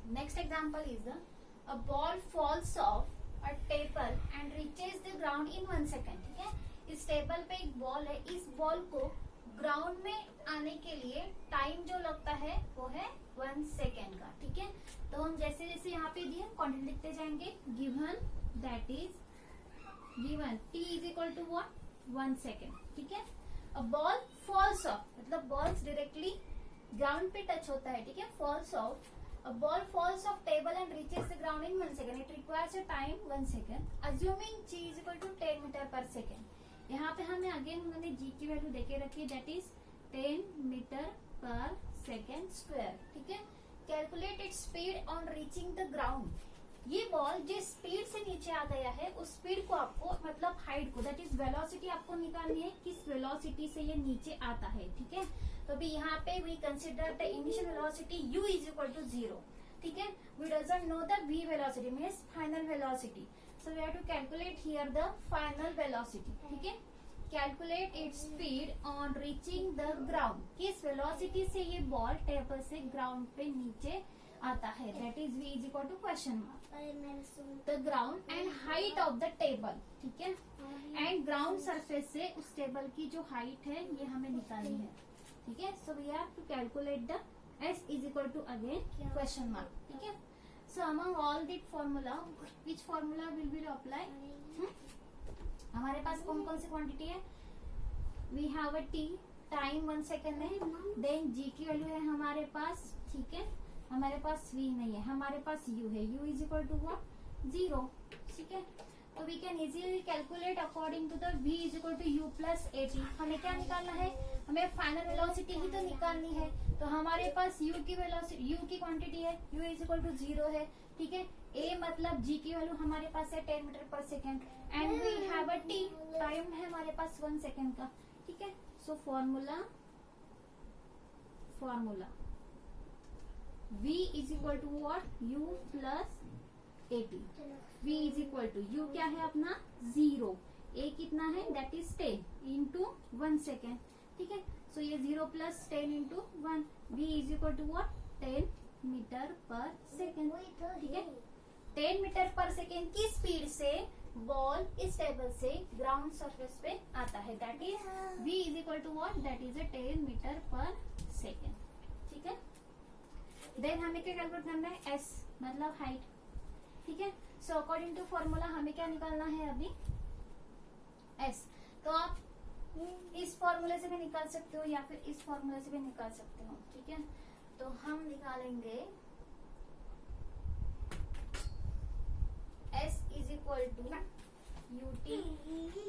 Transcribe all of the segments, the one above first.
Next example is a ball falls off a table and reaches the ground in 1 second. ठीक है, इस table पे एक ball है, इस बॉल को ग्राउंड में आने के लिए टाइम जो लगता है वो है 1 सेकेंड का. ठीक है, तो हम जैसे जैसे यहाँ पे दिए क्वांटिटी लिखते जाएंगे. Given that is given t is equal to what 1 second. ठीक है, अ बॉल फॉल्स ऑफ मतलब बॉल्स डायरेक्टली ग्राउंड पे टच होता है. ठीक है, falls of a ball falls off table and reaches the ground in 1 second. It requires a time 1 second. Assuming g is equal to 10 metre per second. यहाँ पे हमें again मैंने g की वैल्यू देके रखी है, that is 10 metre per second square. ठीक है, calculate it speed on reaching the ground. ये बॉल जिस स्पीड से नीचे आ गया है उस स्पीड को आपको मतलब हाइट को दैट इज वेलोसिटी आपको निकालनी है, किस वेलोसिटी से ये नीचे आता है. ठीक है, तो अभी यहाँ पे we consider the initial velocity u is equal to 0. ठीक है, we doesn't know the v velocity means final velocity, so we have to calculate here the final velocity. ठीक है, calculate its speed on reaching the ground. किस velocity से ये ball table से ground पे नीचे आता है, that is v is equal to question mark the ground and height of the table. ठीक है, एंड ग्राउंड सरफेस से उस टेबल की जो हाइट है ये हमें निकालनी है. ठीक है, so we have to calculate the s is equal to again question mark. ठीक है, so among all that formula which formula will be apply. हमारे पास कौन कौन सी क्वांटिटी है. We have a t time 1 second है, देन g की वैल्यू है हमारे पास. ठीक है, हमारे पास v नहीं है, हमारे पास u है, u is equal to what 0. ठीक है, तो we can easily calculate according to the v is equal to u plus at. हमें क्या निकालना है, हमें फाइनल वेलोसिटी ही तो निकालनी है. तो हमारे पास u की वेलोसिटी u की क्वांटिटी है, u इज इक्वल टू 0 है. ठीक है, a मतलब g की वैल्यू हमारे पास है 10 metre per second and we have a t time है हमारे पास 1 सेकेंड का. ठीक है, so formula v is equal to what u plus at. v is equal to u क्या है अपना 0, a कितना है दैट इज 10 इंटू 1 सेकेंड. ठीक है, सो ये 0 plus 10 into 1, v is equal to what 10 metre per second. ठीक है, 10 मीटर पर सेकेंड की स्पीड से बॉल इस टेबल से ग्राउंड सरफेस पे आता है, that is v is equal to what that is 10 metre per second. ठीक है, देन हमें क्या कैलकुलेट करना है s मतलब हाइट. ठीक है, सो अकॉर्डिंग टू फॉर्मूला हमें क्या निकालना है अभी s. तो आप इस फॉर्मूले से भी निकाल सकते हो या फिर इस फॉर्मूले से भी निकाल सकते हो. ठीक है, तो हम निकालेंगे s is equal to ut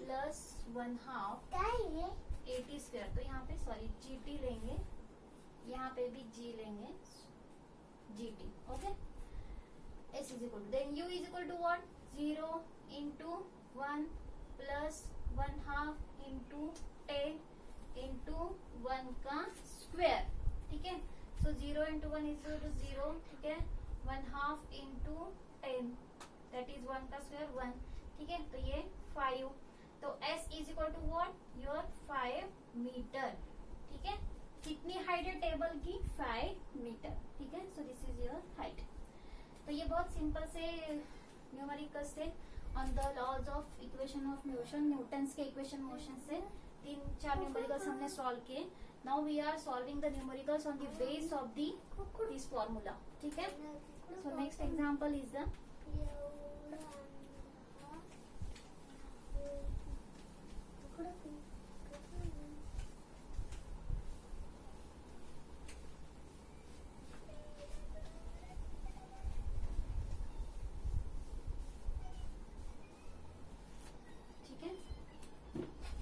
plus 1/2 at square. तो यहाँ पे सॉरी gt लेंगे, यहाँ पे भी g लेंगे gt. Okay, s is equal to then u is equal to what 0 into 1 plus 1/2 into 10 into 1 का स्क्वायर. ठीक है, so 0 into 1 is equal to 0. ठीक है, 1/2 इंटू 10 दैट इज 1 का स्क्वायर 1. ठीक है, तो ये 5. तो s is equal to what your 5 metre. ठीक है, कितनी हाइट है टेबल की 5 मीटर. ठीक है, so this is your height. तो ये बहुत सिंपल से न्यूमेरिकल्स थे on the laws of equation of motion, Newton's के इक्वेशन मोशन से 3-4 न्यूमेरिकल्स हमने सॉल्व किए. Now we are solving the numericals on the base of this formula. ठीक है, so next example is the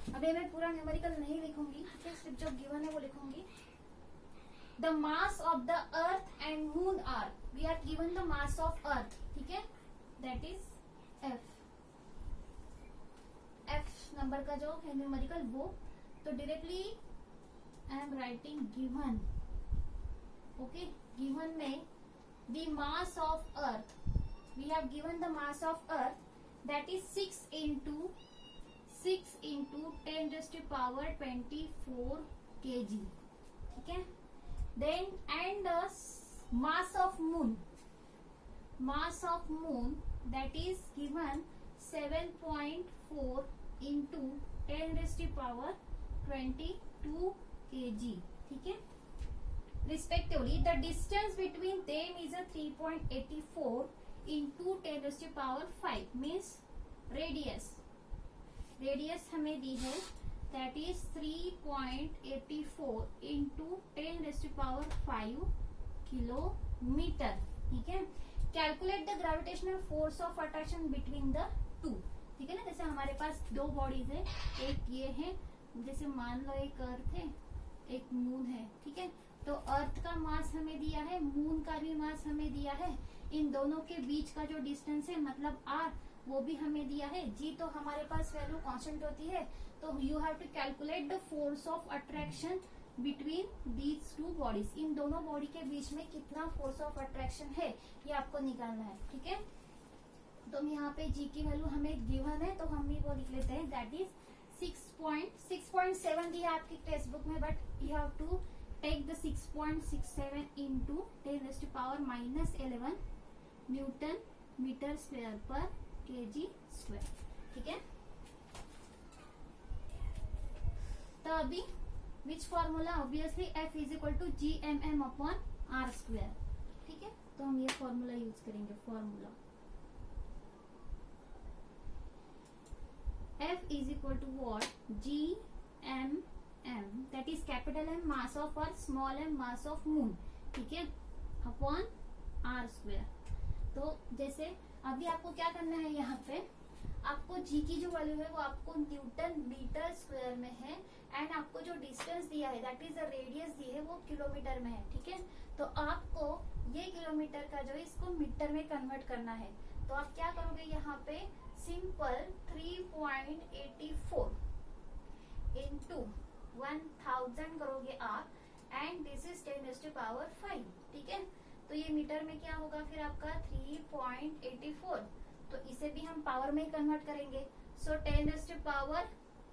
अभी मैं पूरा न्यूमेरिकल नहीं लिखूंगी, सिर्फ जो गिवन है वो लिखूंगी. The mass of the earth and moon are, we are given the mass of earth. ठीक है, दैट इज f. नंबर का जो है न्यूमेरिकल वो, तो directly I am writing given. Okay, given में the mass of earth, we have given the mass of earth that is 6 into 10 raised to power 24 kg. ठीक है, then and mass of moon, mass of moon, that is given 7.4 into 10 raised to power 22 kg. ठीक है. Respectively, the distance between them is a 3.84 into 10 raised to power 5, means radius हमें दी है, that is 3.84 into 10 raised to power 5 kilometre. ठीक है. Calculate the gravitational force of attraction between the two. ठीक है ना. जैसे हमारे पास दो बॉडीज है, एक ये है, जैसे मान लो एक अर्थ है, एक मून है. ठीक है. तो अर्थ का मास हमें दिया है, मून का भी मास हमें दिया है. इन दोनों के बीच का जो डिस्टेंस है मतलब आर, वो भी हमें दिया है. जी तो हमारे पास वैल्यू कांस्टेंट होती है. तो you have to calculate the force of attraction between these two bodies. इन दोनों बॉडी के बीच में कितना फोर्स ऑफ अट्रैक्शन है ये आपको निकालना है. ठीक है. तो यहाँ पे जी की वैल्यू हमें गिवन है, तो हम भी वो लिख लेते हैं, दैट इज 6.7 दिया आपकी टेक्स्ट बुक में, but you have to take the 6.67 into 10 raised to power -11 newton metre square per kg square. ठीक है. तो अभी which formula, obviously F is equal to GMM upon R square. ठीक है. तो हम ये फॉर्मूला यूज करेंगे. Formula F is equal to what, GMM, that is capital M mass of earth, small m mass of moon. ठीक है. Upon R square. तो जैसे अभी आपको क्या करना है, यहाँ पे आपको जी की जो वैल्यू है वो आपको न्यूटन मीटर स्क्वायर में है, एंड आपको जो डिस्टेंस दिया है दैट इज द रेडियस दी है वो किलोमीटर में है. ठीक है. तो आपको ये किलोमीटर का जो है इसको मीटर में कन्वर्ट करना है. तो आप क्या करोगे, यहाँ पे सिंपल 3.84 इंटू 1000 करोगे आप, and this is 10 raised to power 5. ठीक है. तो ये मीटर में क्या होगा फिर आपका 3.84. तो इसे भी हम पावर में कन्वर्ट करेंगे. So 10 raised to power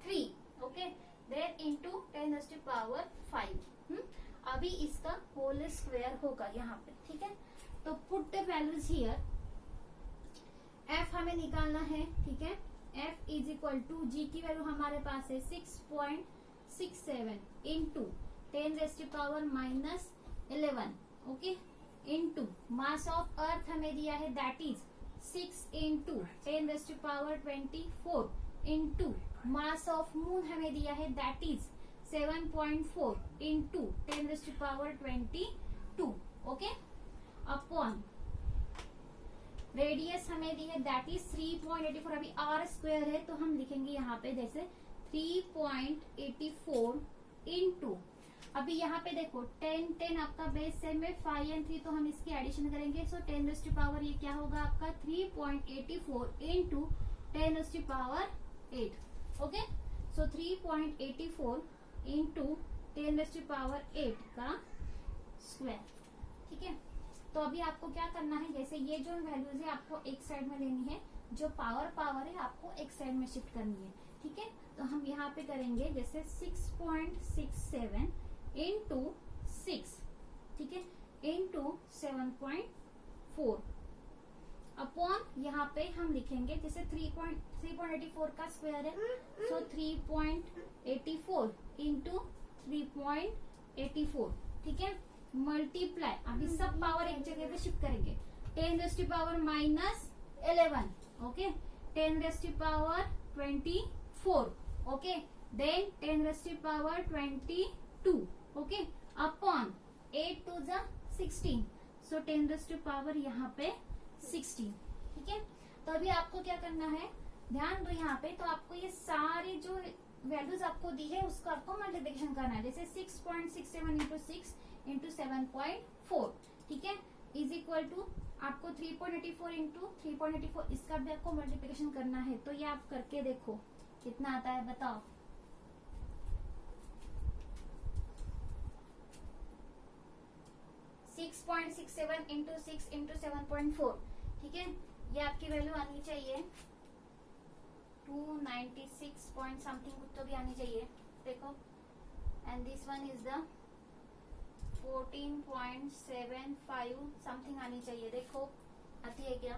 3. Okay. Then into 10 raised to power 5. अभी इसका होल स्क्वायर होगा यहाँ पे. ठीक है. तो put the values here. F हमें निकालना है. ठीक है. एफ इज इक्वल टू जी की वैल्यू हमारे पास है 6.67 into 10 raised to power -11. Okay. Into mass of अर्थ हमें दिया है, that is 6 into 10 raised to power 24 into mass of moon हमें दिया है, that is 7.4 into 10 raised to power 22. Okay. Upon radius हमें दी है, दैट इज 3.84. अभी आर स्क्वायर है तो हम लिखेंगे यहाँ पे जैसे 3.84 इंटू, अभी यहाँ पे देखो 10 आपका बेस सेम में 5 और 3, तो हम इसकी एडिशन करेंगे. सो 10 raised to power ये क्या होगा आपका 3.84 into 10 raised to power 8. Okay. So 3.84 into 10 raised to power 8 का स्क्वायर. ठीक है. तो अभी आपको क्या करना है, जैसे ये जो वैल्यूज है आपको एक साइड में लेनी है, जो पावर है आपको एक साइड में शिफ्ट करनी है. ठीक है. तो हम यहाँ पे करेंगे जैसे 6.67 इंटू 6. ठीक है. इंटू 7.4 अपॉन यहाँ पे हम लिखेंगे जैसे 3.84 का स्क्वायर है, सो 3.84 इंटू 3.84. ठीक है. मल्टीप्लाई, अभी सब पावर एक जगह पे शिफ्ट करेंगे. 10 raised to power -11. Okay. 10 raised to power 24. Okay. देन 10 raised to power 22. Okay. Upon 8 to the 16. So 10 raised to power यहाँ पे 16. ठीक है. तो अभी आपको क्या करना है, ध्यान दो यहाँ पे. तो आपको ये सारे जो वैल्यूज आपको दी है उसको आपको मल्टीप्लिकेशन करना है. जैसे 6.67 इंटू 6 इंटू 7.4. ठीक है. इज इक्वल टू आपको 3.84 इंटू 3.84, इसका भी आपको मल्टीप्लिकेशन करना है. तो ये आप करके देखो कितना आता है, बताओ. 6.67 इंटू 6 इंटू 7.4. ठीक है. ये आपकी वैल्यू आनी चाहिए 296 पॉइंट समथिंग कुछ तो भी आनी चाहिए. देखो. And this one is the 14.75 something आनी चाहिए. देखो आती है क्या?